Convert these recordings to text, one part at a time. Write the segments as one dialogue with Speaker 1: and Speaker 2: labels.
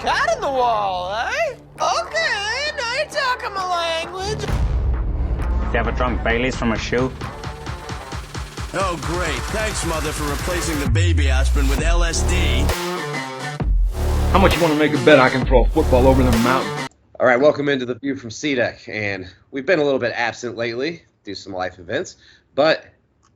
Speaker 1: cat in the wall, eh? Okay, now you're talking my language.
Speaker 2: Do you ever drunk Baileys from a shoe?
Speaker 3: Oh, great. Thanks, Mother, for replacing the baby aspirin with LSD.
Speaker 4: How much you want to make a bet I can throw a football over the mountain?
Speaker 5: All right, welcome into the View from C-Deck, and we've been a little bit absent lately due to some life events, but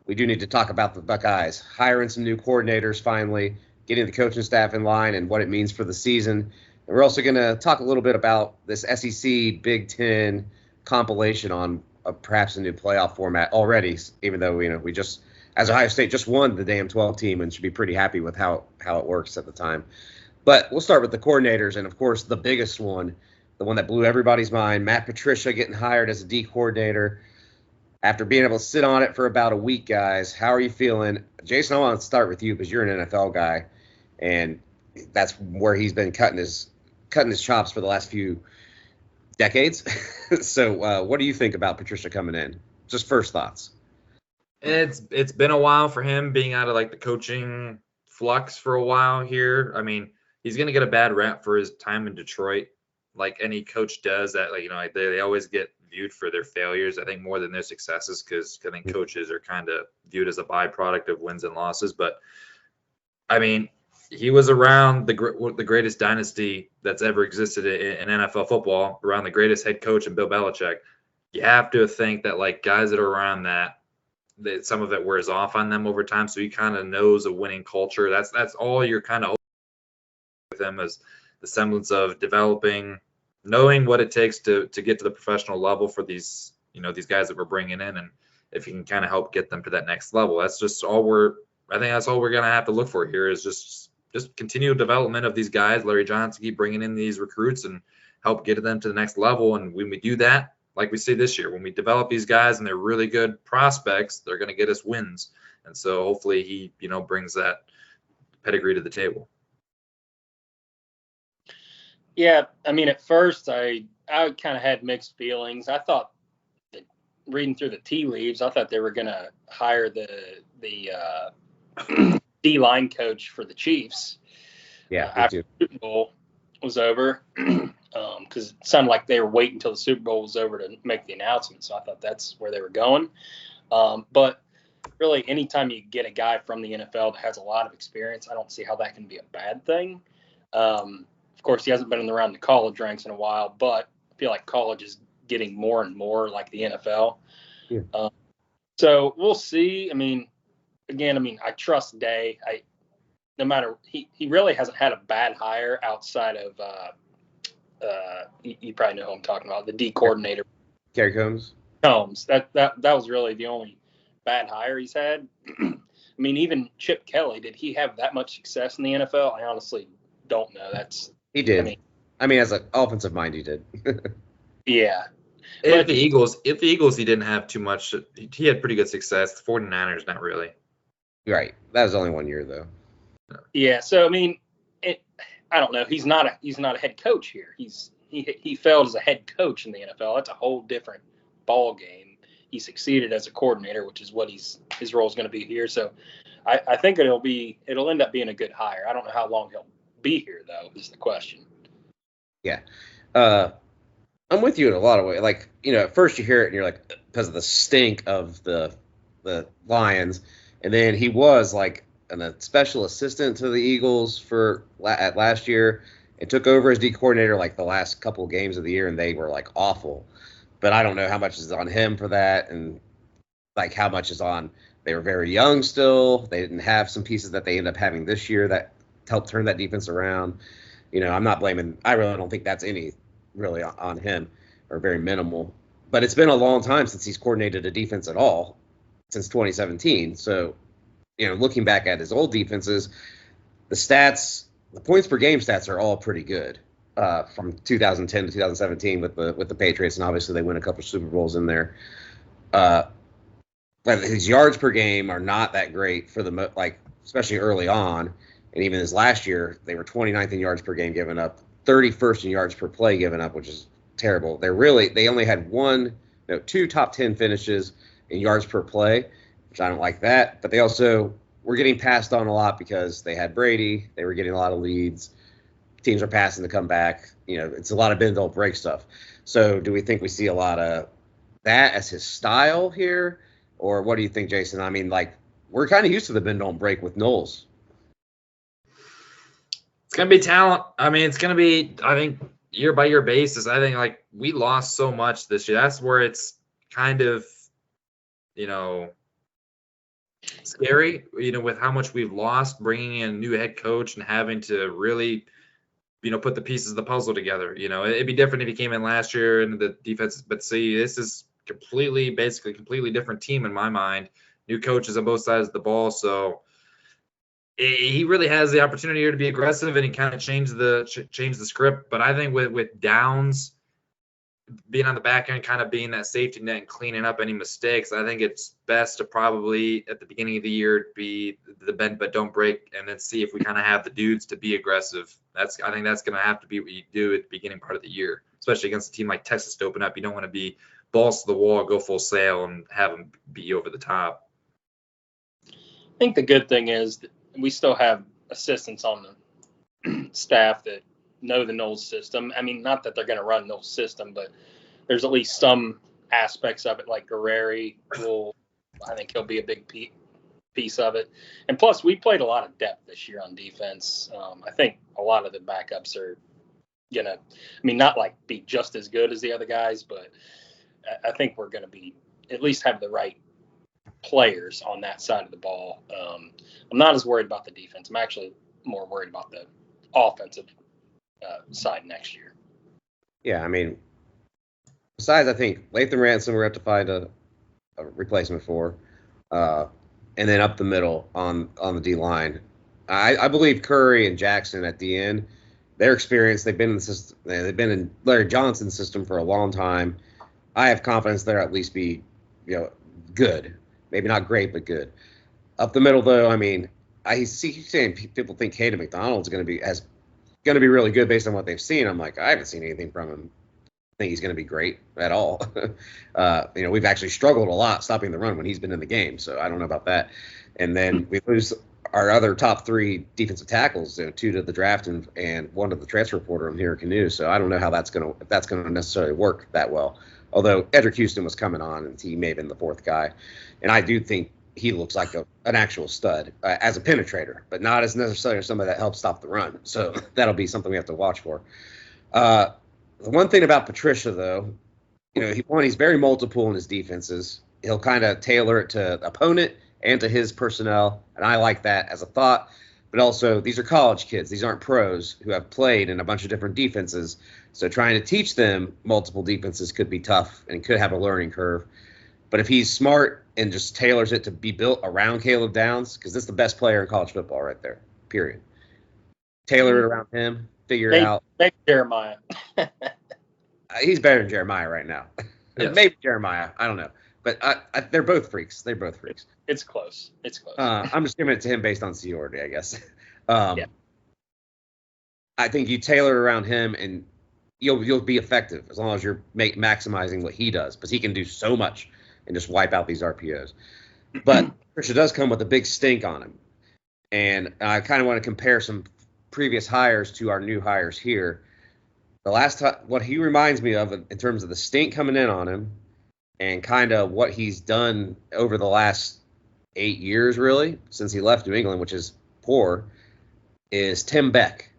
Speaker 5: we do need to talk about the Buckeyes, hiring some new coordinators finally, getting the coaching staff in line and what it means for the season. And we're also going to talk a little bit about this SEC Big Ten compilation on perhaps a new playoff format already, even though we just, as Ohio State, just won the damn 12 team and should be pretty happy with how it works at the time. But we'll start with the coordinators, and of course the biggest one, the one that blew everybody's mind, Matt Patricia getting hired as a D coordinator after being able to sit on it for about a week, guys. How are you feeling? Jason, I want to start with you because you're an NFL guy, and that's where he's been cutting his chops for the last few decades. So what do you think about Patricia coming in? Just first thoughts.
Speaker 6: It's been a while for him being out of like the coaching flux for a while here. I mean, he's going to get a bad rap for his time in Detroit, like any coach does. That they always get viewed for their failures, I think, more than their successes, because I think coaches are kind of viewed as a byproduct of wins and losses. But I mean, he was around the greatest dynasty that's ever existed in NFL football, around the greatest head coach in Bill Belichick. You have to think that like guys that are around that some of it wears off on them over time. So he kind of knows a winning culture. That's all you're kind of with him, is the semblance of developing, knowing what it takes to get to the professional level for these guys that we're bringing in, and if you can kind of help get them to that next level. That's just all I think that's all we're going to have to look for here, is just continual development of these guys. Larry Johnson keep bringing in these recruits and help get them to the next level. And when we do that, like we see this year, when we develop these guys and they're really good prospects, they're going to get us wins. And so hopefully he, brings that pedigree to the table.
Speaker 7: Yeah, I mean, at first I kind of had mixed feelings. I thought, that reading through the tea leaves, I thought they were going to hire the D-line coach for the Chiefs.
Speaker 5: Yeah,
Speaker 7: after the Super Bowl was over, because it sounded like they were waiting until the Super Bowl was over to make the announcement. So I thought that's where they were going. But really, anytime you get a guy from the NFL that has a lot of experience, I don't see how that can be a bad thing. Of course, he hasn't been around the college ranks in a while, but I feel like college is getting more and more like the NFL. Yeah. So we'll see. I mean, I trust Day. No matter, he really hasn't had a bad hire outside of you probably know who I'm talking about, the D coordinator,
Speaker 5: Gary Combs.
Speaker 7: That was really the only bad hire he's had. I mean, even Chip Kelly, did he have that much success in the NFL? I honestly don't know.
Speaker 5: He did. I mean, as an offensive mind, he did.
Speaker 7: Yeah.
Speaker 6: If the Eagles, he didn't have too much. He had pretty good success. The 49ers, not really.
Speaker 5: Right. That was only 1 year, though.
Speaker 7: Yeah. So I mean, I don't know. He's not a head coach here. He failed as a head coach in the NFL. That's a whole different ball game. He succeeded as a coordinator, which is what his role is going to be here. So I think it'll end up being a good hire. I don't know how long he'll be here, though, is the question.
Speaker 5: Yeah. I'm with you in a lot of ways. Like, at first you hear it and you're like, because of the stink of the Lions. And then he was like a special assistant to the Eagles at last year and took over as D coordinator like the last couple of games of the year, and they were like awful. But I don't know how much is on him for that, and like how much is on, they were very young still. They didn't have some pieces that they ended up having this year that helped turn that defense around. I'm not blaming, I really don't think that's any really on him, or very minimal. But it's been a long time since he's coordinated a defense at all, since 2017. So, looking back at his old defenses, the points per game stats are all pretty good from 2010 to 2017 with the Patriots, and obviously they win a couple of Super Bowls in there. But his yards per game are not that great for especially early on, and even his last year they were 29th in yards per game given up, 31st in yards per play given up, which is terrible. They only had two top 10 finishes in yards per play, which I don't like that. But they also were getting passed on a lot because they had Brady. They were getting a lot of leads. teams are passing to come back. It's a lot of bend don't break stuff. So do we think we see a lot of that as his style here, or what do you think, Jason? I mean, like, we're kind of used to the bend don't break with Knowles.
Speaker 6: It's gonna be talent. I mean, it's gonna be, I think, year by year basis. I think like we lost so much this year. That's where it's kind of, scary, with how much we've lost, bringing in a new head coach and having to really, put the pieces of the puzzle together. It'd be different if he came in last year and the defense, but see, this is basically completely different team in my mind. New coaches on both sides of the ball. So he really has the opportunity here to be aggressive, and he kind of changed the script. But I think with Downs being on the back end, kind of being that safety net and cleaning up any mistakes, I think it's best to probably at the beginning of the year be the bend but don't break, and then see if we kind of have the dudes to be aggressive. I think that's going to have to be what you do at the beginning part of the year, especially against a team like Texas to open up. You don't want to be balls to the wall, go full sail, and have them beat you over the top.
Speaker 7: I think the good thing is that we still have assistants on the staff that know the Knowles system. I mean, not that they're going to run Knowles system, but there's at least some aspects of it, like Guerreri I think he'll be a big piece of it. And plus, we played a lot of depth this year on defense. I think a lot of the backups are going to, not like be just as good as the other guys, but I think we're going to be at least have the right players on that side of the ball. I'm not as worried about the defense. I'm actually more worried about the offensive side next year.
Speaker 5: Yeah, besides, I think Latham Ransom we're going to have to find a replacement for, and then up the middle on the D line. I believe Curry and Jackson at the end, their experience, they've been in the system, they've been in Larry Johnson's system for a long time. I have confidence they'll at least be, good. Maybe not great, but good. Up the middle, though, I see saying people think Caden McDonald's going to be really good based on what they've seen. I'm like, I haven't seen anything from him. I think he's going to be great at all. We've actually struggled a lot stopping the run when he's been in the game, so I don't know about that. And then we lose our other top three defensive tackles, two to the draft and one to the transfer portal here in Canoe. So I don't know if that's going to necessarily work that well. Although Edric Houston was coming on, and he may have been the fourth guy. And I do think he looks like an actual stud as a penetrator, but not as necessarily somebody that helps stop the run. So that'll be something we have to watch for. The one thing about Patricia, though, he's very multiple in his defenses. He'll kind of tailor it to opponent and to his personnel, and I like that as a thought. But also, these are college kids. These aren't pros who have played in a bunch of different defenses. So trying to teach them multiple defenses could be tough and could have a learning curve. But if he's smart and just tailors it to be built around Caleb Downs, because that's the best player in college football right there, period. Tailor it around him, figure it out.
Speaker 7: Maybe Jeremiah.
Speaker 5: He's better than Jeremiah right now.
Speaker 6: Yes.
Speaker 5: Maybe Jeremiah. I don't know. But they're both freaks. They're both freaks.
Speaker 7: It's close.
Speaker 5: I'm just giving it to him based on seniority, I guess.
Speaker 7: Yeah.
Speaker 5: I think you tailor it around him, and you'll be effective as long as you're maximizing what he does, because he can do so much and just wipe out these RPOs. But Patricia does come with a big stink on him, and I kind of want to compare some previous hires to our new hires here. The last time, what he reminds me of in terms of the stink coming in on him, and kind of what he's done over the last 8 years, really, since he left New England, which is poor, is Tim Beck,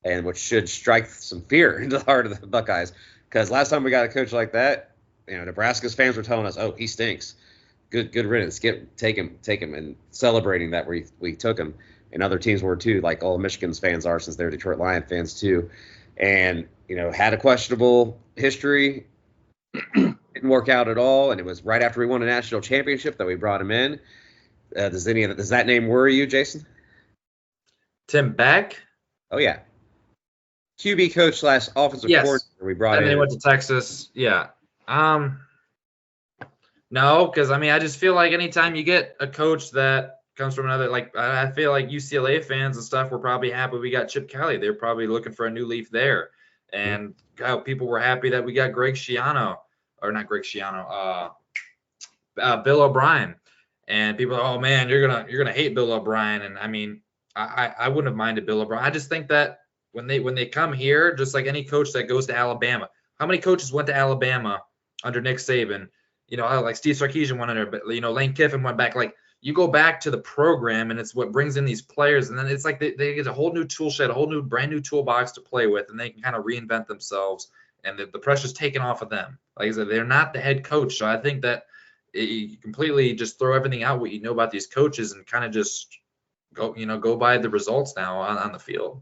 Speaker 5: and which should strike some fear into the heart of the Buckeyes. Because last time we got a coach like that, Nebraska's fans were telling us, "Oh, he stinks. Good riddance. Take him," and celebrating that we took him. And other teams were too, like all Michigan's fans are, since they're Detroit Lion fans too. And had a questionable history. Didn't work out at all, and it was right after we won a national championship that we brought him in. Does that name worry you, Jason?
Speaker 6: Tim Beck?
Speaker 5: Oh yeah, QB coach / offensive coordinator we brought in.
Speaker 6: And then he went to Texas. Yeah. No, because I just feel like anytime you get a coach that comes from another, like I feel like UCLA fans and stuff were probably happy we got Chip Kelly. They're probably looking for a new leaf there, and people were happy that we got Greg Schiano. Or not Greg Schiano, Bill O'Brien, and people are, oh man, you're gonna hate Bill O'Brien, and I wouldn't have minded Bill O'Brien. I just think that when they come here, just like any coach that goes to Alabama. How many coaches went to Alabama under Nick Saban? Like Steve Sarkisian went under, but Lane Kiffin went back. Like, you go back to the program, and it's what brings in these players, and then it's like they get a whole new tool shed, a whole new brand new toolbox to play with, and they can kind of reinvent themselves, and the pressure's taken off of them. Like I said, they're not the head coach, so I think that you completely just throw everything out what you know about these coaches and kind of just go by the results now on the field.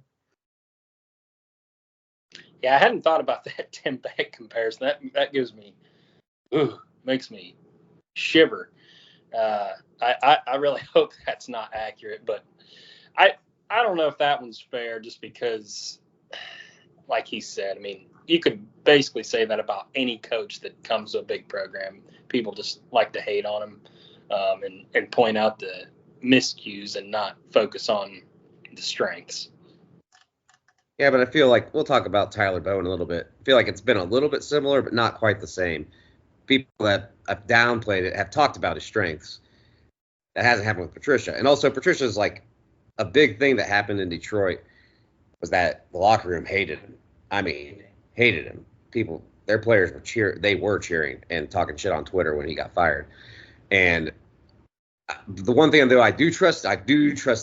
Speaker 7: Yeah, I hadn't thought about that Tim Beck comparison. That gives me, makes me shiver. I really hope that's not accurate, but I don't know if that one's fair, just because, like he said, I mean, you could basically say that about any coach that comes to a big program. People just like to hate on him and point out the miscues and not focus on the strengths.
Speaker 5: Yeah, but I feel like we'll talk about Tyler Bowen a little bit. I feel like it's been a little bit similar, but not quite the same. People that have downplayed it have talked about his strengths. That hasn't happened with Patricia. And also, Patricia's like a big thing that happened in Detroit was that the locker room hated him. I mean, hated him. Their players were cheering and talking shit on Twitter when he got fired. And the one thing, though, I do trust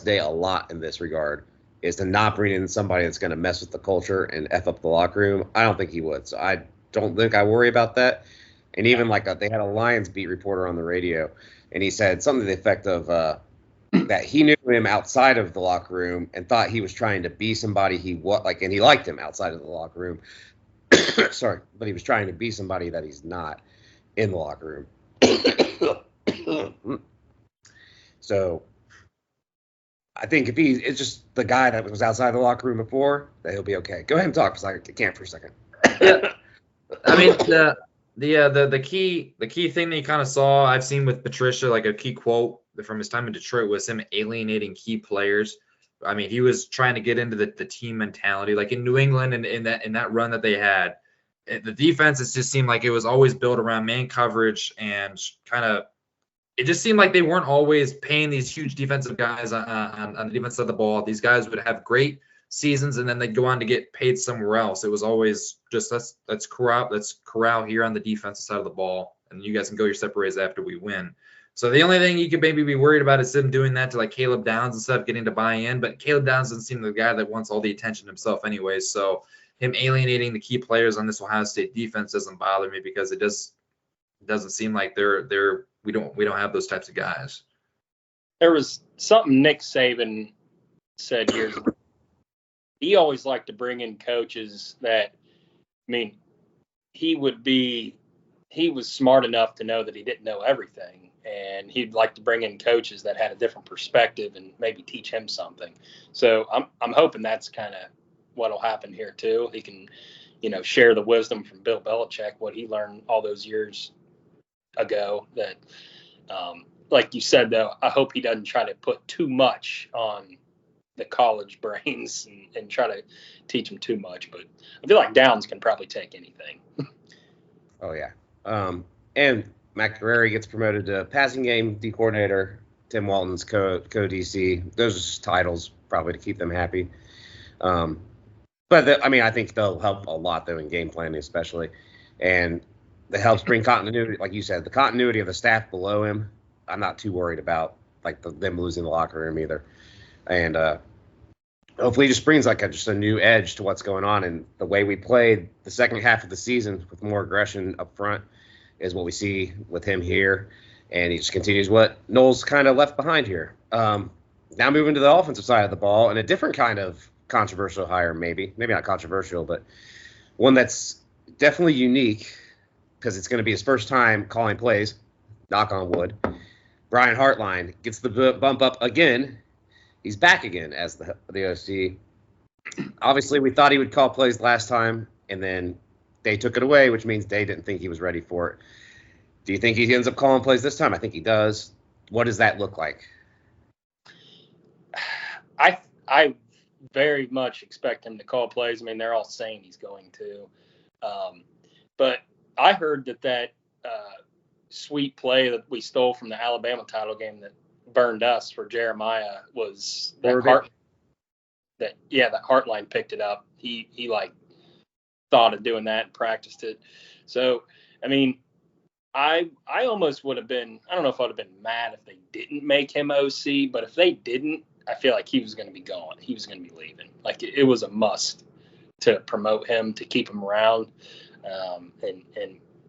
Speaker 5: Day a lot in this regard, is to not bring in somebody that's going to mess with the culture and F up the locker room. I don't think he would. So I don't think I worry about that. And even they had a Lions beat reporter on the radio, and he said something to the effect of that he knew him outside of the locker room and thought he was trying to be somebody and he liked him outside of the locker room. Sorry, but he was trying to be somebody that he's not in the locker room. So I think if it's just the guy that was outside the locker room before, that he'll be okay. Go ahead and talk, because I can't for a second.
Speaker 6: Yeah. I mean, the key thing that you kind of saw, I've seen with Patricia, like a key quote from his time in Detroit, was him alienating key players. I mean, he was trying to get into the team mentality, like in New England and in that run that they had. The defense, it just seemed like it was always built around man coverage, and kind of it just seemed like they weren't always paying these huge defensive guys on the defense side of the ball. These guys would have great seasons, and then they'd go on to get paid somewhere else. It was always just let's corral here on the defensive side of the ball, and you guys can go your separate ways after we win. So the only thing you could maybe be worried about is them doing that to like Caleb Downs and stuff, getting to buy in. But Caleb Downs doesn't seem the guy that wants all the attention himself anyway. So him alienating the key players on this Ohio State defense doesn't bother me, because it doesn't seem like we don't have those types of guys.
Speaker 7: There was something Nick Saban said years ago. He always liked to bring in coaches that, I mean, he was smart enough to know that he didn't know everything, and he'd like to bring in coaches that had a different perspective and maybe teach him something. So I'm hoping that's kind of what'll happen here too. He can, share the wisdom from Bill Belichick, what he learned all those years ago. That, like you said, though, I hope he doesn't try to put too much on the college brains and try to teach them too much. But I feel like Downs can probably take anything.
Speaker 5: Oh, yeah. And McCrary gets promoted to passing game D coordinator. Tim Walton's co-DC. Those are just titles probably to keep them happy. But I think they'll help a lot, though, in game planning especially. And that helps bring continuity. Like you said, the continuity of the staff below him, I'm not too worried about, like them losing the locker room either. And hopefully it just brings just a new edge to what's going on. And the way we played the second half of the season with more aggression up front is what we see with him here. And he just continues what Knowles kind of left behind here. Now moving to the offensive side of the ball, and a different kind of controversial hire, maybe not controversial, but one that's definitely unique, because it's going to be his first time calling plays, knock on wood. Brian Hartline gets the bump up again. He's back again as the OC. Obviously, we thought he would call plays last time, and then they took it away, which means they didn't think he was ready for it. Do you think he ends up calling plays this time? I think he does. What does that look like?
Speaker 7: I very much expect him to call plays. I mean, they're all saying he's going to. But I heard that sweet play that we stole from the Alabama title game that burned us for Jeremiah was that that Hartline picked it up. He like thought of doing that and practiced it. So, I mean, I almost would have been, I don't know if I would have been mad if they didn't make him OC, but if they didn't, I feel like he was going to be gone. He was going to be leaving. Like it was a must to promote him, to keep him around. And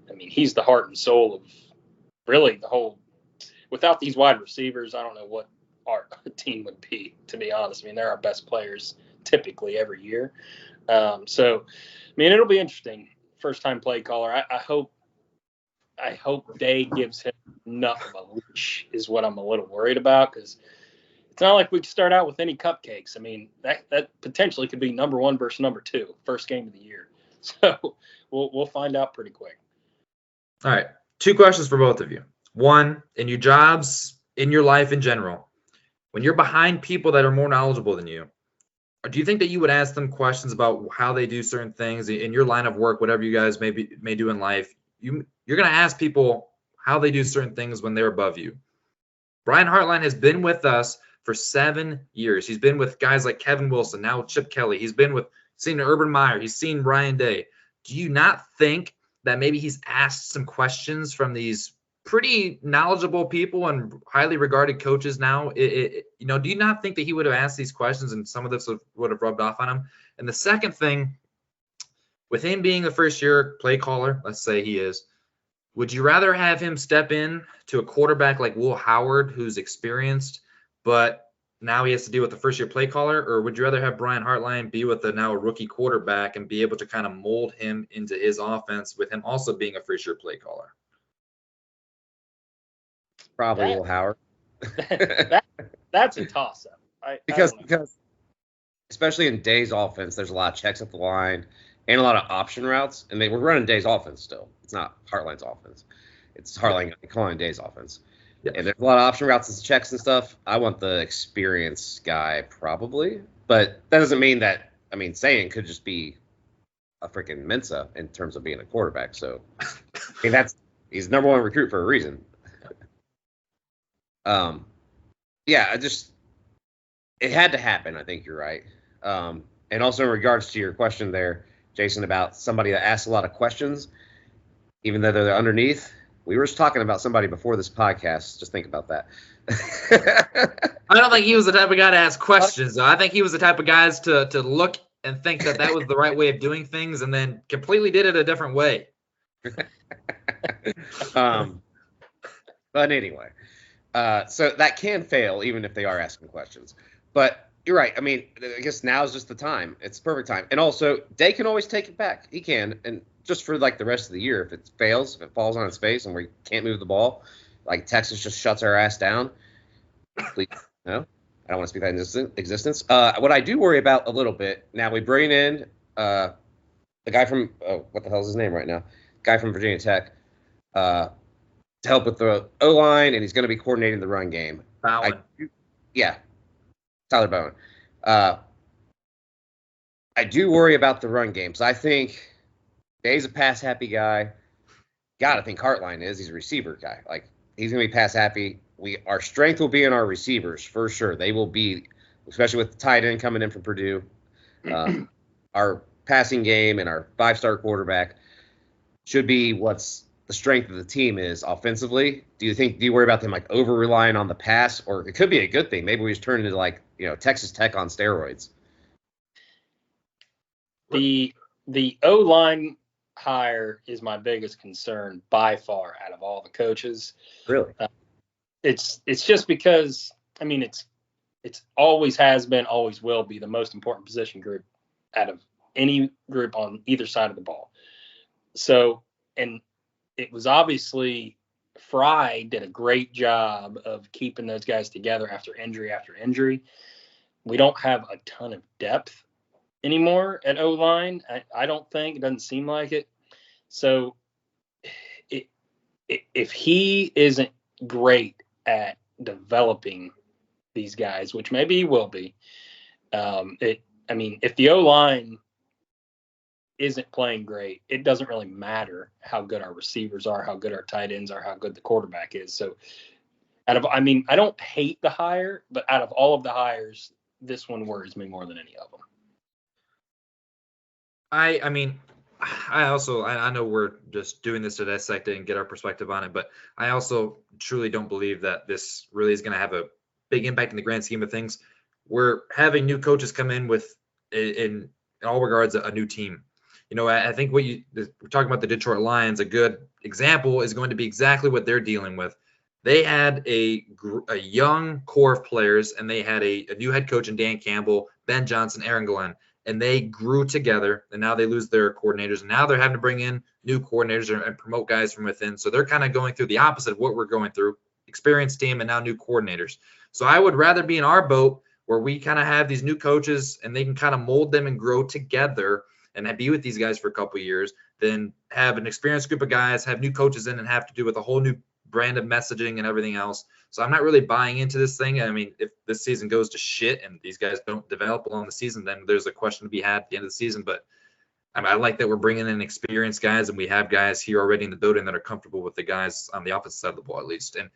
Speaker 7: I mean, he's the heart and soul of really the whole, without these wide receivers, I don't know what our team would be, to be honest. I mean, they're our best players typically every year. So, I mean, it'll be interesting. First time play caller. I hope Day gives him enough of a leash is what I'm a little worried about, because it's not like we can start out with any cupcakes. I mean, that potentially could be number 1 versus number 2, first game of the year. So we'll find out pretty quick.
Speaker 6: All right. 2 questions for both of you. 1, in your jobs, in your life in general, when you're behind people that are more knowledgeable than you, do you think that you would ask them questions about how they do certain things in your line of work, whatever you guys may do in life? You're going to ask people how they do certain things when they're above you. Brian Hartline has been with us for 7 years. He's been with guys like Kevin Wilson, now Chip Kelly. He's seen Urban Meyer. He's seen Ryan Day. Do you not think that maybe he's asked some questions from these pretty knowledgeable people and highly regarded coaches now? Do you not think that he would have asked these questions and some of this would have rubbed off on him? And the second thing, with him being the first-year play caller, let's say he is, would you rather have him step in to a quarterback like Will Howard, who's experienced, but now he has to deal with the first-year play caller, or would you rather have Brian Hartline be with now a rookie quarterback and be able to kind of mold him into his offense with him also being a first-year play caller?
Speaker 5: Probably Will Howard.
Speaker 7: That's a toss-up.
Speaker 5: Because especially in Day's offense, there's a lot of checks at the line and a lot of option routes, and we're running Day's offense still. It's not Hartline's offense. It's Hartline calling Day's offense. Yeah. And there's a lot of option routes and checks and stuff. I want the experienced guy probably, but that doesn't mean that. I mean, Sayan could just be a freaking Mensa in terms of being a quarterback. So, I mean, he's number 1 recruit for a reason. Yeah, it had to happen. I think you're right. And also in regards to your question there, Jason, about somebody that asks a lot of questions, even though they're underneath. We were just talking about somebody before this podcast. Just think about that.
Speaker 6: I don't think he was the type of guy to ask questions, though. I think he was the type of guys to look and think that was the right way of doing things and then completely did it a different way.
Speaker 5: But anyway, so that can fail even if they are asking questions. But you're right. I mean, I guess now is just the time. It's the perfect time. And also, Day can always take it back. He can. And just for like the rest of the year, if it fails, if it falls on its face and we can't move the ball, like Texas just shuts our ass down, please, no. I don't want to speak that into existence. What I do worry about a little bit, now we bring in the guy from, what the hell is his name right now? Guy from Virginia Tech to help with the O-line, and he's going to be coordinating the run game.
Speaker 6: Bowen.
Speaker 5: Tyler Bowen. I do worry about the run game. So I think Day's a pass-happy guy. Gotta think Hartline is. He's a receiver guy. Like, he's going to be pass-happy. Our strength will be in our receivers, for sure. They will be, especially with the tight end coming in from Purdue. Our passing game and our 5-star quarterback should be what's the strength of the team is offensively. Do you worry about them like over-relying on the pass? Or it could be a good thing. Maybe we just turn into like, Texas Tech on steroids.
Speaker 7: The O-line hire is my biggest concern by far out of all the coaches.
Speaker 5: Really?
Speaker 7: It's just because, I mean, it's always has been, always will be the most important position group out of any group on either side of the ball. So, and it was obviously Fry did a great job of keeping those guys together after injury. We don't have a ton of depth anymore at O-line. I don't think. It doesn't seem like it. So if he isn't great at developing these guys, which maybe he will be, if the O-line isn't playing great, it doesn't really matter how good our receivers are, how good our tight ends are, how good the quarterback is. So I don't hate the hire, but out of all of the hires, this one worries me more than any of them.
Speaker 6: I mean, I know we're just doing this to dissect it and get our perspective on it, but I also truly don't believe that this really is going to have a big impact in the grand scheme of things. We're having new coaches come in with, in all regards, a new team. You know, I think we're talking about the Detroit Lions. A good example is going to be exactly what they're dealing with. They had a young core of players, and they had a new head coach in Dan Campbell, Ben Johnson, Aaron Glenn, and they grew together. And now they lose their coordinators, and now they're having to bring in new coordinators and promote guys from within. So they're kind of going through the opposite of what we're going through: experienced team and now new coordinators. So I would rather be in our boat where we kind of have these new coaches and they can kind of mold them and grow together and be with these guys for a couple of years than have an experienced group of guys, have new coaches in and have to do with a whole new brand of messaging and everything else. So I'm not really buying into this thing. I mean, if this season goes to shit and these guys don't develop along the season, then there's a question to be had at the end of the season. But I like that we're bringing in experienced guys, and we have guys here already in the building that are comfortable with the guys on the opposite side of the ball, at least. And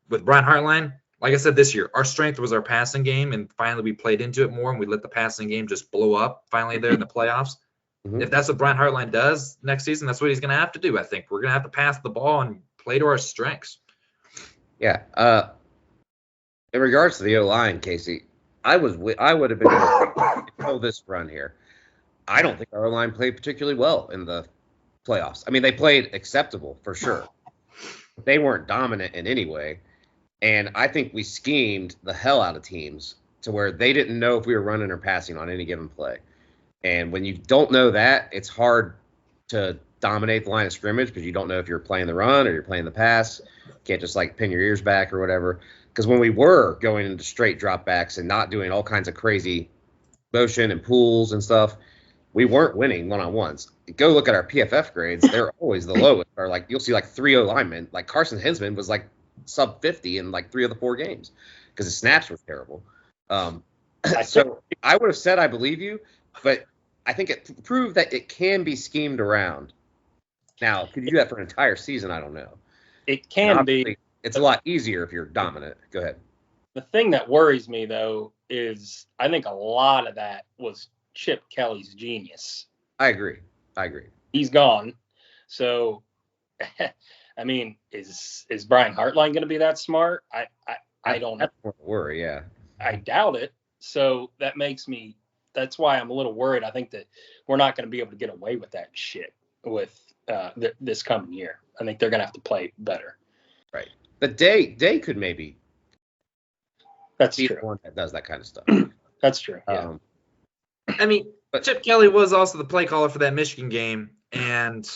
Speaker 6: with Brian Hartline, like I said, this year, our strength was our passing game, and finally we played into it more, and we let the passing game just blow up finally there in the playoffs. Mm-hmm. If that's what Brian Hartline does next season, that's what he's going to have to do, I think. We're going to have to pass the ball and play to our strengths.
Speaker 5: Yeah. In regards to the O-line, Casey, I would have been told this run here. I don't think our O-line played particularly well in the playoffs. I mean, they played acceptable for sure. They weren't dominant in any way. And I think we schemed the hell out of teams to where they didn't know if we were running or passing on any given play. And when you don't know that, it's hard to dominate the line of scrimmage because you don't know if you're playing the run or you're playing the pass. You can't just like pin your ears back or whatever. Because when we were going into straight dropbacks and not doing all kinds of crazy motion and pulls and stuff, we weren't winning one-on-ones. Go look at our PFF grades. They're always the lowest. Or like you'll see like 3 O-linemen. Like Carson Hinsman was like sub 50 in like 3 of the 4 games because his snaps were terrible. So I would have said I believe you, but I think it proved that it can be schemed around. Now, could you do that for an entire season? I don't know.
Speaker 7: It can be.
Speaker 5: It's a lot easier if you're dominant. Go ahead.
Speaker 7: The thing that worries me, though, is I think a lot of that was Chip Kelly's genius.
Speaker 5: I agree.
Speaker 7: He's gone. So, I mean, is Brian Hartline going to be that smart? I don't know.
Speaker 5: That's more worry, yeah.
Speaker 7: I doubt it. So that's why I'm a little worried. I think that we're not going to be able to get away with that shit with this coming year. I think they're going to have to play better.
Speaker 5: Right. But Day could maybe
Speaker 7: be
Speaker 5: true. The one that does that kind of stuff.
Speaker 7: That's true. Yeah.
Speaker 6: I mean, Chip Kelly was also the play caller for that Michigan game. And,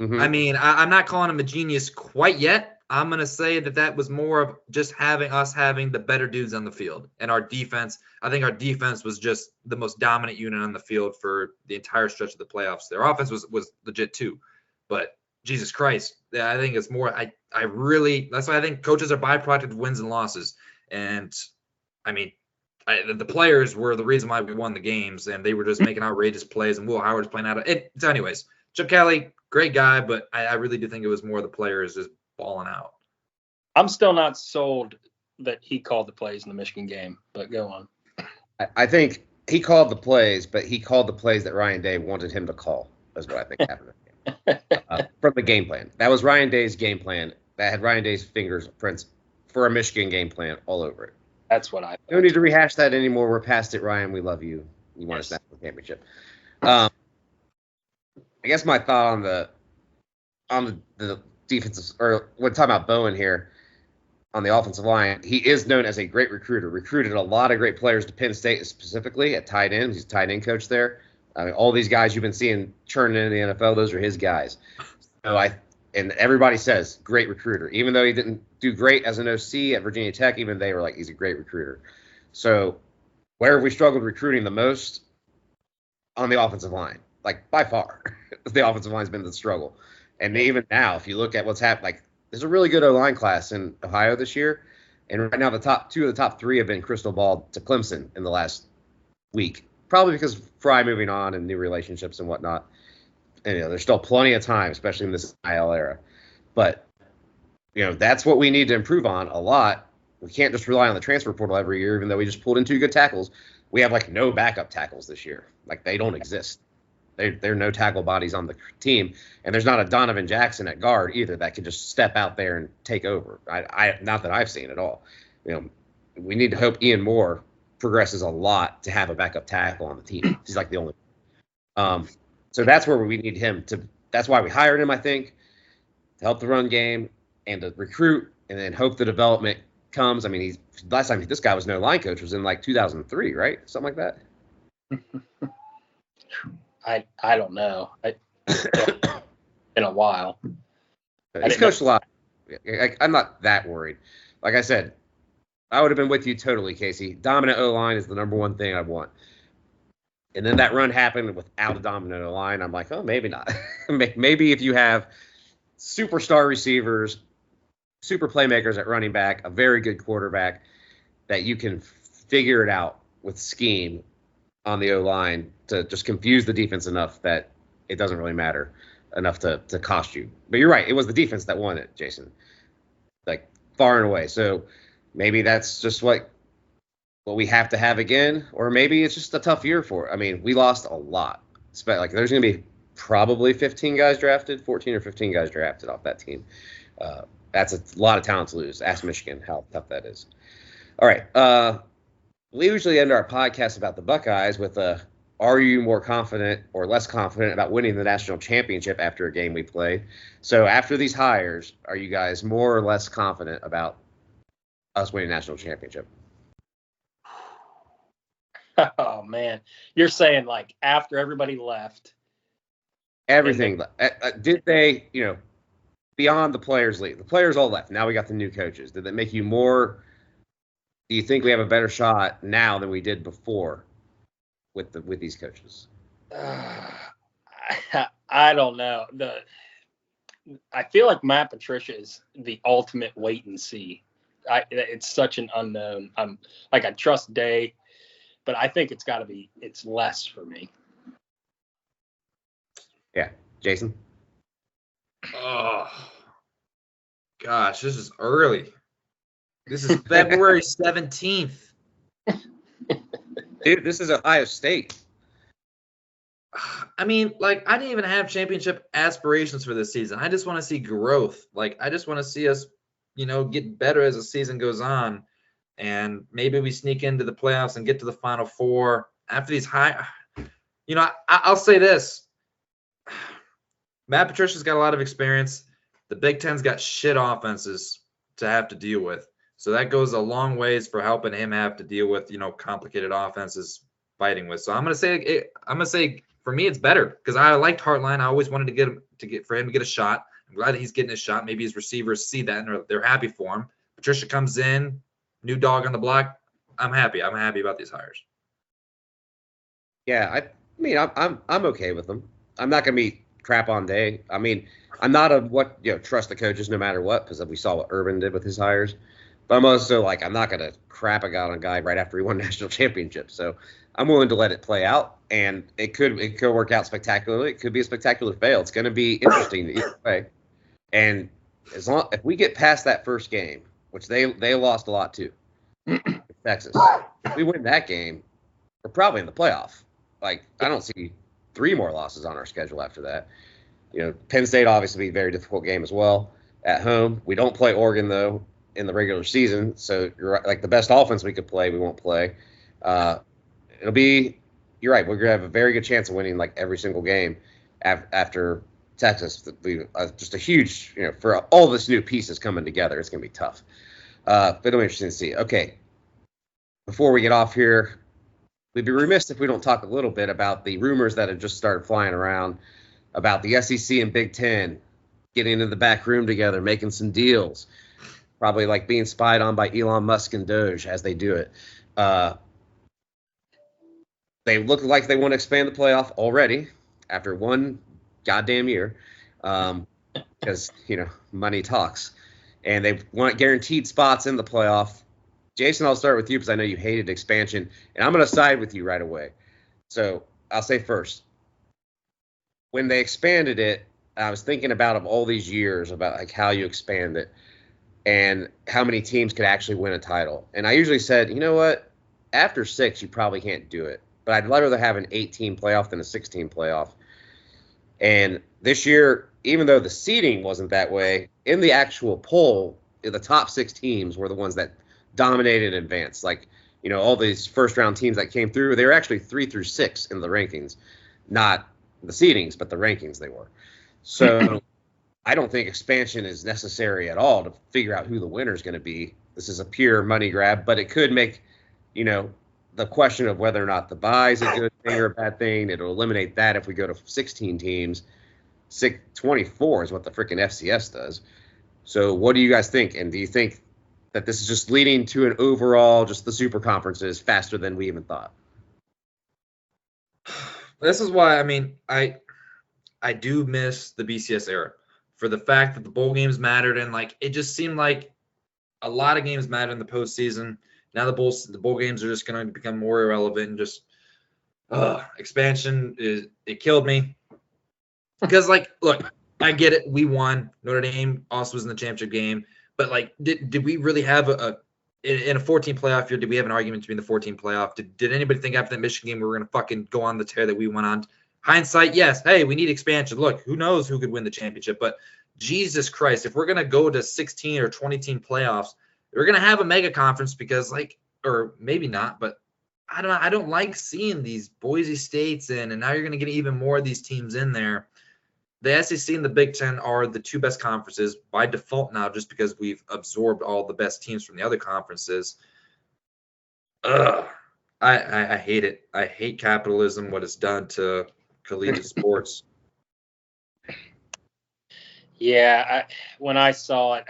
Speaker 6: I mean, I'm not calling him a genius quite yet. I'm going to say that was more of just having the better dudes on the field. And our defense, I think our defense was just the most dominant unit on the field for the entire stretch of the playoffs. Their offense was legit too. But Jesus Christ, I think it's more, that's why I think coaches are byproduct of wins and losses. And, I mean, the players were the reason why we won the games, and they were just making outrageous plays, and Will Howard's playing out of it. So anyways, Chip Kelly, great guy, but I really do think it was more the players just balling out.
Speaker 7: I'm still not sold that he called the plays in the Michigan game, but go on.
Speaker 5: I think he called the plays, but he called the plays that Ryan Day wanted him to call. That's what I think happened. From the game plan. That was Ryan Day's game plan. That had Ryan Day's fingerprints for a Michigan game plan all over it.
Speaker 7: That's what I thought.
Speaker 5: Don't need to rehash that anymore. We're past it, Ryan. We love you. You want us national championship. I guess my thought on the defensive, or when talking about Bowen here on the offensive line, he is known as a great recruiter. Recruited a lot of great players to Penn State, specifically at tight end. He's a tight end coach there. I mean, all these guys you've been seeing churning into the NFL, those are his guys. So and everybody says great recruiter, even though he didn't do great as an OC at Virginia Tech. Even they were like, he's a great recruiter. So where have we struggled recruiting the most? On the offensive line, like by far, the offensive line's been the struggle. And even now, if you look at what's happened, like there's a really good O-line class in Ohio this year. And right now, two of the top 3 have been crystal ball to Clemson in the last week. Probably because Fry moving on and new relationships and whatnot. And, there's still plenty of time, especially in this IL era. But, that's what we need to improve on a lot. We can't just rely on the transfer portal every year, even though we just pulled in 2 good tackles. we have like no backup tackles this year. Like they don't exist. There are no tackle bodies on the team, and there's not a Donovan Jackson at guard either that can just step out there and take over. I not that I've seen at all. We need to hope Ian Moore progresses a lot to have a backup tackle on the team. He's like the only. So that's where we need him to. That's why we hired him, I think, to help the run game and to recruit, and then hope the development comes. I mean, last time this guy was no line coach was in like 2003, right? Something like that.
Speaker 7: I don't know. In a while.
Speaker 5: He's coached a lot. I'm not that worried. Like I said, I would have been with you totally, Casey. Dominant O-line is the number one thing I want. And then that run happened without a dominant O-line. I'm like, oh, maybe not. Maybe if you have superstar receivers, super playmakers at running back, a very good quarterback, that you can figure it out with scheme on the O-line to just confuse the defense enough that it doesn't really matter enough to cost you. But you're right. It was the defense that won it, Jason, like far and away. So maybe that's just what we have to have again, or maybe it's just a tough year for it. I mean, we lost a lot. Like there's going to be probably 14 or 15 guys drafted off that team. That's a lot of talent to lose. Ask Michigan how tough that is. All right. We usually end our podcast about the Buckeyes with are you more confident or less confident about winning the national championship after a game we played? So after these hires, are you guys more or less confident about us winning national championship?
Speaker 7: Oh, man. You're saying like after everybody left.
Speaker 5: Everything. Did they, beyond the players leave? The players all left. Now we got the new coaches. Did that make you more? Do you think we have a better shot now than we did before with these coaches?
Speaker 7: I don't know. I feel like Matt Patricia is the ultimate wait and see. It's such an unknown. I trust Day, but I think it's less for me.
Speaker 5: Yeah, Jason.
Speaker 6: Oh, gosh, this is early. This is February 17th.
Speaker 5: Dude, this is Ohio State.
Speaker 6: I mean, like, I didn't even have championship aspirations for this season. I just want to see growth. Like, I just want to see us, get better as the season goes on. And maybe we sneak into the playoffs and get to the Final Four after these I'll say this. Matt Patricia's got a lot of experience. The Big Ten's got shit offenses to have to deal with. So that goes a long ways for helping him have to deal with, complicated offenses fighting with. So I'm gonna say for me it's better because I liked Hartline. I always wanted to get a shot. I'm glad that he's getting a shot. Maybe his receivers see that and they're happy for him. Patricia comes in, new dog on the block. I'm happy. I'm happy about these hires.
Speaker 5: Yeah, I'm okay with them. I'm not gonna be crap on Day. I mean, I'm not trust the coaches no matter what because we saw what Urban did with his hires. But I'm also like, I'm not going to crap a guy right after he won national championship. So I'm willing to let it play out, and it could work out spectacularly. It could be a spectacular fail. It's going to be interesting either way. And if we get past that first game, which they lost a lot too, Texas, if we win that game, we're probably in the playoff. Like I don't see 3 more losses on our schedule after that. Penn State obviously be a very difficult game as well at home. We don't play Oregon though in the regular season, so you're right, like the best offense we could play, we won't play. You're right, we're gonna have a very good chance of winning like every single game after Texas. Just a huge, for all this new pieces coming together, it's gonna be tough. But it'll be interesting to see. Okay, before we get off here, we'd be remiss if we don't talk a little bit about the rumors that have just started flying around about the SEC and Big Ten getting into the back room together, making some deals. Probably like being spied on by Elon Musk and Doge as they do it. They look like they want to expand the playoff already after one goddamn year because, money talks. And they want guaranteed spots in the playoff. Jason, I'll start with you because I know you hated expansion. And I'm going to side with you right away. So I'll say first, when they expanded it, I was thinking of all these years about like how you expand it and how many teams could actually win a title. And I usually said, you know what? after 6, you probably can't do it. But I'd rather have an 8-team playoff than a 16 playoff. And this year, even though the seeding wasn't that way, in the actual poll, the top 6 teams were the ones that dominated and advanced. Like, all these first-round teams that came through, they were actually 3 through 6 in the rankings. Not the seedings, but the rankings they were. So I don't think expansion is necessary at all to figure out who the winner is going to be. This is a pure money grab, but it could make, the question of whether or not the bye is a good thing or a bad thing. It'll eliminate that if we go to 16 teams. 24 is what the freaking FCS does. So what do you guys think? And do you think that this is just leading to an overall, just the super conferences faster than we even thought?
Speaker 6: This is why, I do miss the BCS era for the fact that the bowl games mattered, and it just seemed like a lot of games mattered in the postseason. Now the bowl games are just going to become more irrelevant, and just expansion it killed me. Because look, I get it, we won. Notre Dame also was in the championship game, but did we really have in a 14 playoff year? Did we have an argument to be in the 14 playoff? Did anybody think after that Michigan game we were going to fucking go on the tear that we went on? Hindsight, yes. Hey, we need expansion. Look, who knows who could win the championship? But Jesus Christ, if we're going to go to 16 or 20 team playoffs, we're going to have a mega conference because or maybe not, but I don't like seeing these Boise States in, and now you're going to get even more of these teams in there. The SEC and the Big Ten are the 2 best conferences by default now, just because we've absorbed all the best teams from the other conferences. I hate it. I hate capitalism, what it's done to collegiate sports.
Speaker 7: Yeah, when I saw it,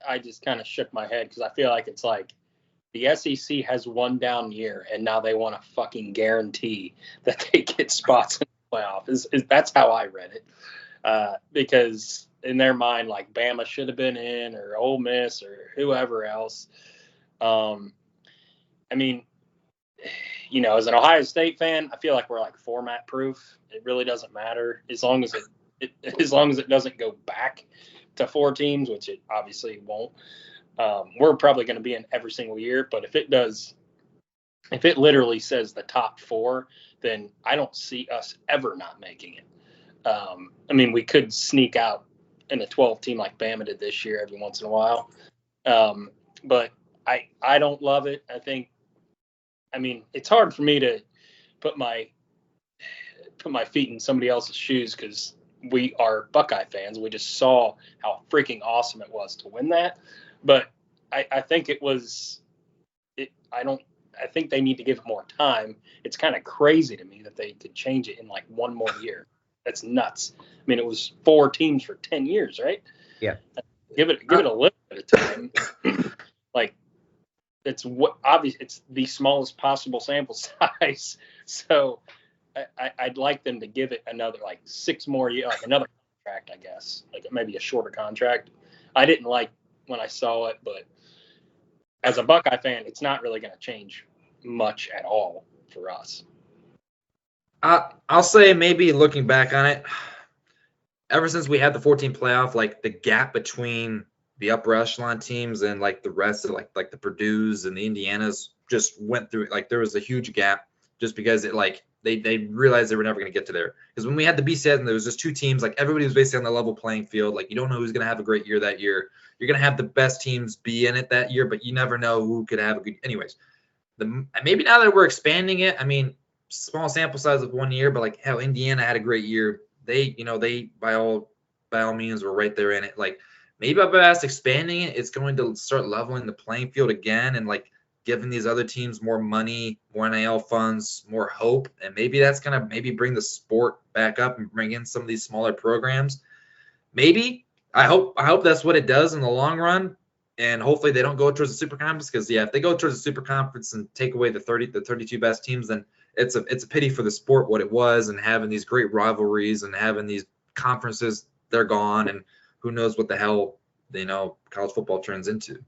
Speaker 7: I just kind of shook my head because I feel like it's like the SEC has one down year, and now they want to fucking guarantee that they get spots in the playoff. That's how I read it. Because in their mind, Bama should have been in, or Ole Miss, or whoever else. As an Ohio State fan, I feel like we're format proof. It really doesn't matter as long as it doesn't go back to 4 teams, which it obviously won't. We're probably going to be in every single year, but if it literally says the top 4, then I don't see us ever not making it. We could sneak out in a 12 team like Bama did this year every once in a while. But I don't love it. It's hard for me to put my feet in somebody else's shoes because we are Buckeye fans. We just saw how freaking awesome it was to win that. But I think I think they need to give it more time. It's kind of crazy to me that they could change it in 1 more year. That's nuts. It was 4 teams for 10 years, right?
Speaker 5: Yeah.
Speaker 7: Give it a little bit of time. It's the smallest possible sample size. So I'd like them to give it another 6 more years, another contract, I guess, maybe a shorter contract. I didn't like when I saw it, but as a Buckeye fan, it's not really going to change much at all for us.
Speaker 6: I'll say maybe looking back on it, ever since we had the 14 playoff, the gap between the upper echelon teams and the rest of the Purdue's and the Indianas just went through there was a huge gap just because they realized they were never going to get to there. Because when we had the BCS and there was just 2 teams, everybody was basically on the level playing field. You don't know who's going to have a great year that year. You're going to have the best teams be in it that year, but you never know who could have a good. Anyways, maybe now that we're expanding it, small sample size of 1 year, but hell, Indiana had a great year. They by all means were right there in it. Maybe by us expanding it, it's going to start leveling the playing field again and giving these other teams more money, more NIL funds, more hope, and maybe that's gonna bring the sport back up and bring in some of these smaller programs. Maybe I hope that's what it does in the long run, and hopefully they don't go towards the super conference because if they go towards the super conference and take away the 32 best teams, then it's a pity for the sport what it was, and having these great rivalries and having these conferences, they're gone, and who knows what the hell college football turns into.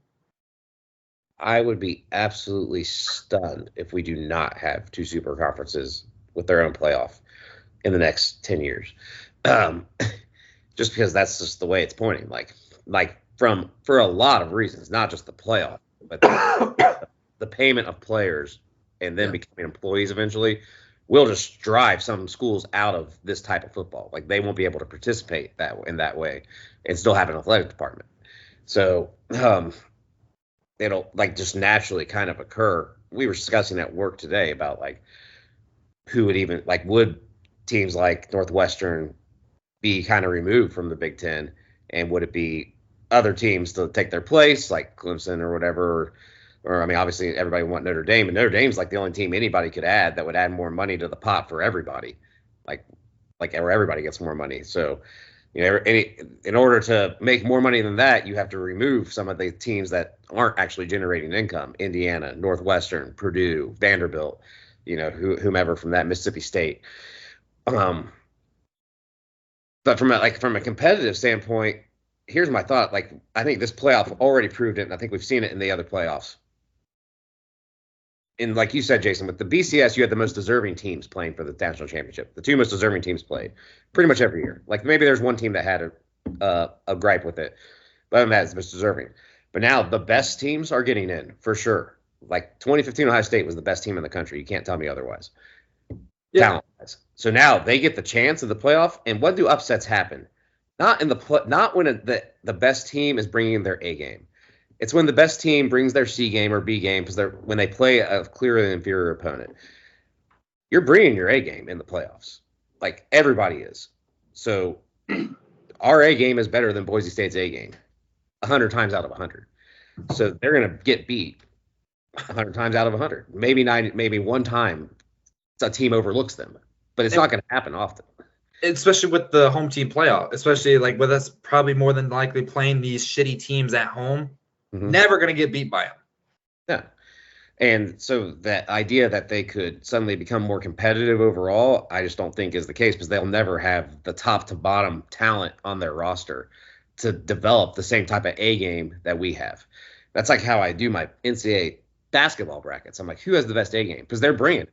Speaker 5: I would be absolutely stunned if we do not have 2 super conferences with their own playoff in the next 10 years. Just because that's just the way it's pointing. For a lot of reasons, not just the playoff, but the payment of players and then becoming employees eventually will just drive some schools out of this type of football. Like they won't be able to participate in that way and still have an athletic department. So it'll like just naturally kind of occur. We were discussing at work today about like who would even like would teams like Northwestern be kind of removed from the Big Ten, and would it be other teams to take their place like Clemson or whatever? Or I mean, obviously everybody would want Notre Dame, and Notre Dame's like the only team anybody could add that would add more money to the pot for everybody, like where everybody gets more money. So, you know, in order to make more money than that, you have to remove some of the teams that aren't actually generating income. Indiana, Northwestern, Purdue, Vanderbilt, you know, whomever from that, Mississippi State. But from a competitive standpoint, here's my thought. Like, I think this playoff already proved it, and I think we've seen it in the other playoffs. And like you said, Jason, with the BCS, you had the most deserving teams playing for the national championship. The two most deserving teams played pretty much every year. Like maybe there's one team that had a gripe with it, but other than that, it's the most deserving. But now the best teams are getting in for sure. Like 2015 Ohio State was the best team in the country. You can't tell me otherwise. Yeah. Talent-wise. So now they get the chance of the playoff. And when do upsets happen? Not when the best team is bringing their A game. It's when the best team brings their C game or B game because when they play a clearly inferior opponent. You're bringing your A game in the playoffs. Like everybody is. So our A game is better than Boise State's A game 100 times out of 100. So they're going to get beat 100 times out of 100. Maybe one time a team overlooks them, but it's not going to happen often.
Speaker 6: Especially with the home team playoff, especially like with us probably more than likely playing these shitty teams at home, never going to get beat by them.
Speaker 5: Yeah. And so that idea that they could suddenly become more competitive overall, I just don't think is the case because they'll never have the top to bottom talent on their roster to develop the same type of A game that we have. That's like how I do my NCAA basketball brackets. I'm like, who has the best A game? Because they're bringing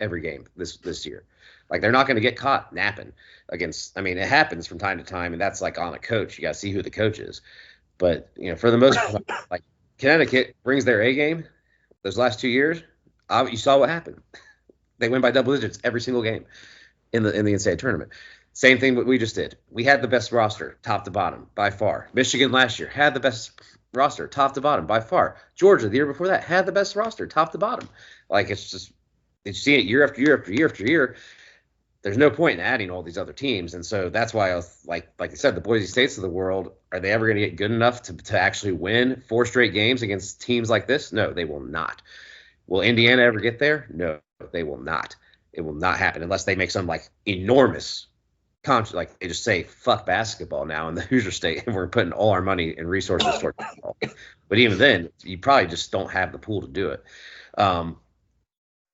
Speaker 5: every game this year. Like they're not going to get caught napping against. I mean, it happens from time to time, and that's like on a coach. You got to see who the coach is. But you know, for the most part, like Connecticut brings their A game. Those last 2 years, you saw what happened. They win by double digits every single game in the NCAA tournament. Same thing what we just did. We had the best roster, top to bottom, by far. Michigan last year had the best roster, top to bottom, by far. Georgia, the year before that, had the best roster, top to bottom. Like it's just, you see it year after year after year after year. There's no point in adding all these other teams. And so that's why I was like I said, the Boise States of the world, are they ever going to get good enough to actually win 4 straight games against teams like this? No, they will not. Will Indiana ever get there? No, they will not. It will not happen unless they make some like enormous like they just say, fuck basketball now in the Hoosier State, and we're putting all our money and resources toward basketball. But even then, you probably just don't have the pool to do it.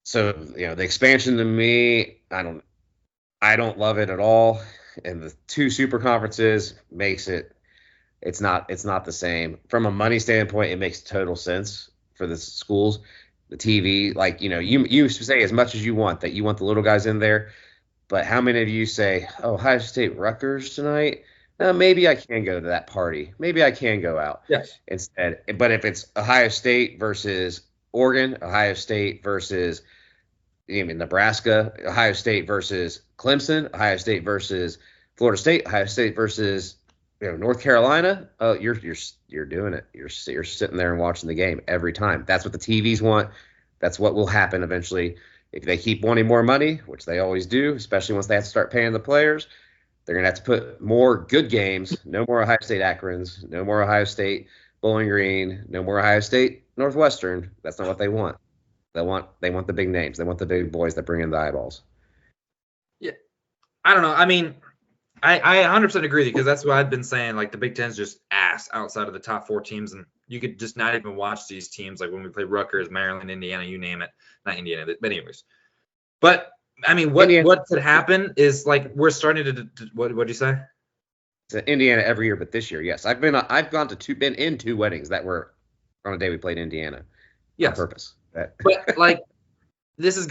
Speaker 5: So, you know, the expansion to me, I don't love it at all. And the 2 super conferences makes it's not the same. From a money standpoint, it makes total sense for the schools. The TV, like, you know, you say as much as you want that you want the little guys in there, but how many of you say, oh, Ohio State Rutgers tonight? Maybe I can go to that party. Maybe I can go out.
Speaker 6: Yes.
Speaker 5: Instead, but if it's Ohio State versus Oregon, Ohio State versus Nebraska, Ohio State versus Clemson, Ohio State versus Florida State, Ohio State versus North Carolina, you're doing it. You're sitting there and watching the game every time. That's what the TVs want. That's what will happen eventually. If they keep wanting more money, which they always do, especially once they have to start paying the players, they're going to have to put more good games. No more Ohio State Akrons, no more Ohio State Bowling Green, no more Ohio State Northwestern. That's not what they want. They want the big names. They want the big boys that bring in the eyeballs.
Speaker 6: Yeah, I don't know. I mean, I 100% agree because that's what I've been saying. Like the Big Ten's just ass outside of the top 4 teams, and you could just not even watch these teams. Like when we play Rutgers, Maryland, Indiana, you name it. Not Indiana, but anyways. But I mean, what could happen is like we're starting to what'd you say?
Speaker 5: It's Indiana every year, but this year, yes, I've been in 2 weddings that were on a day we played Indiana.
Speaker 6: Yes.
Speaker 5: On purpose.
Speaker 6: But like this is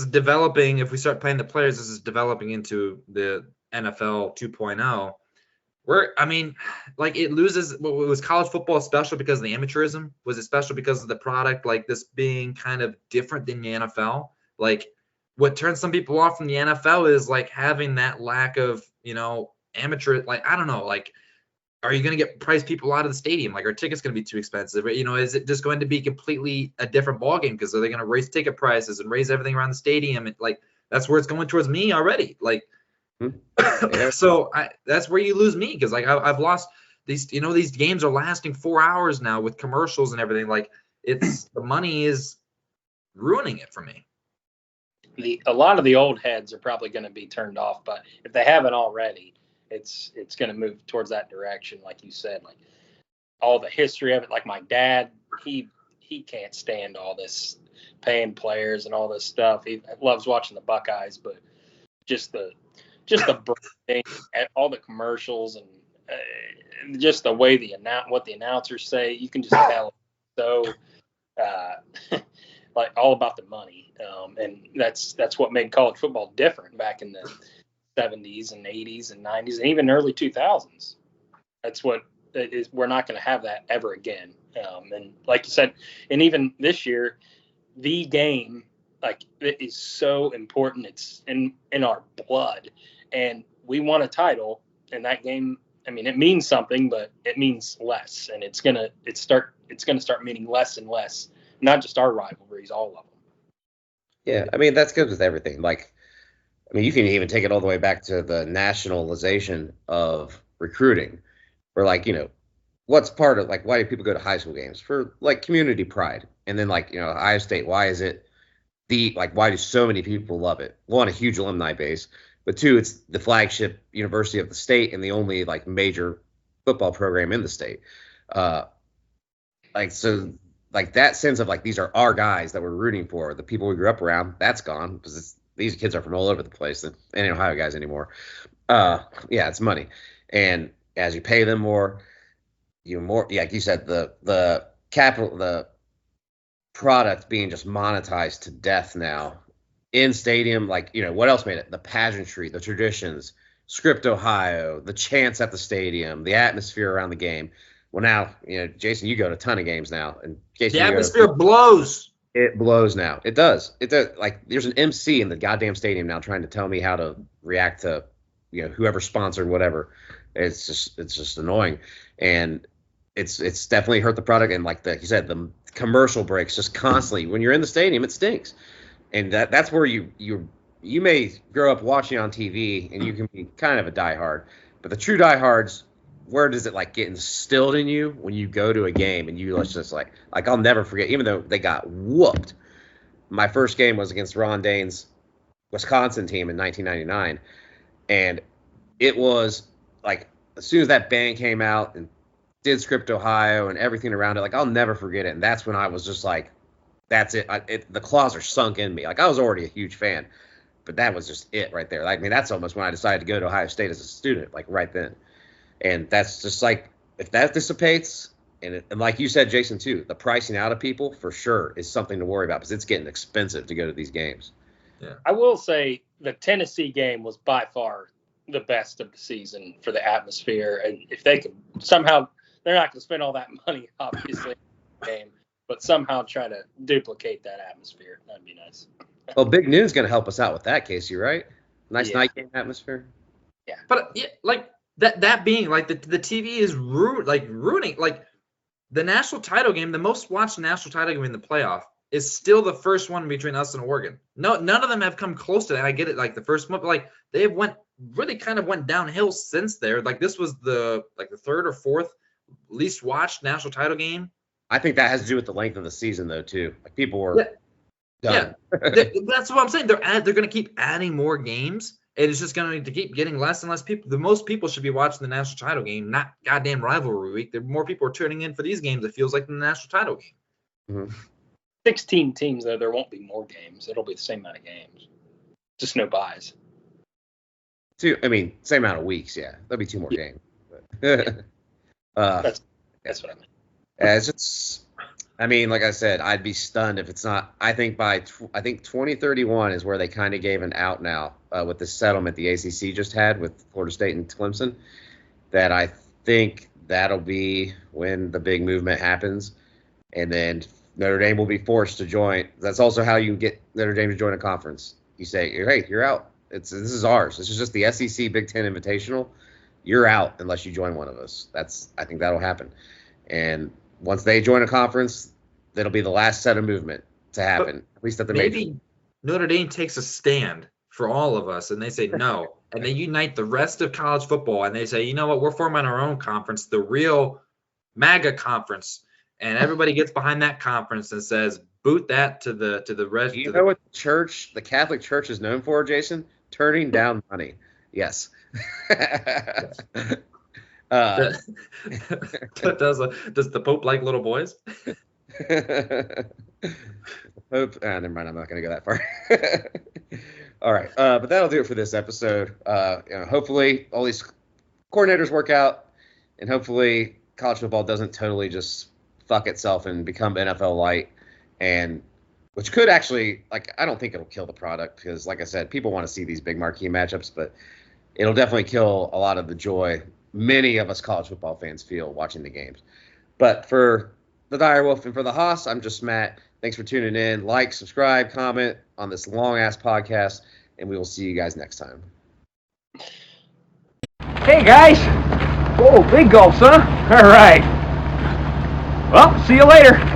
Speaker 6: developing. If we start playing the players, this is developing into the NFL 2.0. I mean, like it loses. Was college football special because of the amateurism? Was it special because of the product, like this being kind of different than the NFL? Like what turns some people off from the NFL is like having that lack of, amateur, like, I don't know, like, are you going to price people out of the stadium? Like, are tickets going to be too expensive? Is it just going to be completely a different ballgame? Because are they going to raise ticket prices and raise everything around the stadium? And like, that's where it's going towards me already. Like, so that's where you lose me. Cause like I've lost these, these games are lasting 4 hours now with commercials and everything. Like the money is ruining it for me.
Speaker 7: A lot of the old heads are probably going to be turned off, but if they haven't already, it's going to move towards that direction. Like you said, like all the history of it, like my dad, he can't stand all this paying players and all this stuff. He loves watching the Buckeyes, but just the branding, all the commercials and just the way what the announcers say, you can just tell. So, like all about the money, and that's what made college football different back in the 70s and 80s and 90s and even early 2000s. That's what it is. We're not going to have that ever again. And like you said, and even this year, the game, like, it is so important. It's in our blood, and we won a title. And that game, I mean, it means something, but it means less, and it's gonna start meaning less and less. Not just our rivalries, all of them.
Speaker 5: Yeah, I mean, that's good with everything. Like, I mean, you can even take it all the way back to the nationalization of recruiting, where, like, what's part of, like, why do people go to high school games? For, like, community pride. And then, like, Ohio State, why is it why do so many people love it? One, a huge alumni base, but two, it's the flagship university of the state and the only, like, major football program in the state. Like that sense of, like, these are our guys that we're rooting for, the people we grew up around, that's gone because these kids are from all over the place. They ain't Ohio guys anymore. Yeah, it's money. And as you pay them more, like you said, the capital, the product being just monetized to death now in stadium. Like, what else made it? The pageantry, the traditions, Script Ohio, the chants at the stadium, the atmosphere around the game. Well, now, Jason, you go to a ton of games now, and Jason,
Speaker 6: the atmosphere blows.
Speaker 5: It blows now. It does. It does. Like, there's an MC in the goddamn stadium now trying to tell me how to react to, whoever sponsored whatever. It's just annoying, and it's definitely hurt the product. And like you said, the commercial breaks just constantly. When you're in the stadium, it stinks, and that's where you may grow up watching on TV, and you can be kind of a diehard, but the true diehards. Where does it, like, get instilled in you when you go to a game and you just like I'll never forget, even though they got whooped. My first game was against Ron Dane's Wisconsin team in 1999. And it was like, as soon as that band came out and did Script Ohio and everything around it, like, I'll never forget it. And that's when I was just like, that's it. The claws are sunk in me. Like, I was already a huge fan, but that was just it right there. Like, I mean, that's almost when I decided to go to Ohio State as a student, like right then. And that's just like, if that dissipates, and like you said, Jason, too, the pricing out of people for sure is something to worry about because it's getting expensive to go to these games.
Speaker 6: Yeah,
Speaker 7: I will say the Tennessee game was by far the best of the season for the atmosphere. And if they could somehow, they're not going to spend all that money, obviously, in the game, but somehow try to duplicate that atmosphere. That'd be nice.
Speaker 5: Well, Big Noon's going to help us out with that, Casey, right? Nice night game atmosphere.
Speaker 7: Yeah.
Speaker 6: But yeah, like, That being, like, the TV is ruining, like, the national title game, the most watched national title game in the playoff is still the first one between us and Oregon. No, none of them have come close to that. I get it, like the first one, but like they went downhill since there. Like, this was the third or fourth least watched national title game.
Speaker 5: I think that has to do with the length of the season, though, too. Like, people were done.
Speaker 6: Yeah, that's what I'm saying. They're going to keep adding more games. And it's just going to keep getting less and less people. The most people should be watching the national title game, not goddamn rivalry week. The more people are tuning in for these games, it feels like the national title game.
Speaker 5: Mm-hmm.
Speaker 7: 16 teams, though, there won't be more games. It'll be the same amount of games. Just no buys.
Speaker 5: Same amount of weeks, yeah. There'll be 2 more games. But,
Speaker 7: that's what I mean.
Speaker 5: Yeah, it's just, like I said, I'd be stunned if it's not. I think 2031 is where they kind of gave an out now with the settlement the ACC just had with Florida State and Clemson. that I think that'll be when the big movement happens, and then Notre Dame will be forced to join. That's also how you get Notre Dame to join a conference. You say, hey, you're out. This is ours. This is just the SEC Big Ten Invitational. You're out unless you join one of us. I think that'll happen. And once they join a conference, that'll be the last set of movement to happen, at least at the
Speaker 6: maybe
Speaker 5: major.
Speaker 6: Notre Dame takes a stand for all of us, and they say no, and they unite the rest of college football, and they say, you know what, we're forming our own conference, the real MAGA conference, and everybody gets behind that conference and says, boot that to the rest.
Speaker 5: You know what the Catholic Church is known for, Jason? Turning down money. Yes.
Speaker 6: Does the Pope like little boys?
Speaker 5: Pope, never mind. I'm not going to go that far. All right, but that'll do it for this episode. Hopefully, all these coordinators work out, and hopefully, college football doesn't totally just fuck itself and become NFL light, and which could actually, I don't think it'll kill the product because, like I said, people want to see these big marquee matchups, but it'll definitely kill a lot of the joy many of us college football fans feel watching the games. But for the Direwolf and for the Haas, I'm just Matt. Thanks for tuning in. Like, subscribe, comment on this long-ass podcast, and we will see you guys next time.
Speaker 4: Hey, guys. Whoa, big gulps, huh? All right. Well, see you later.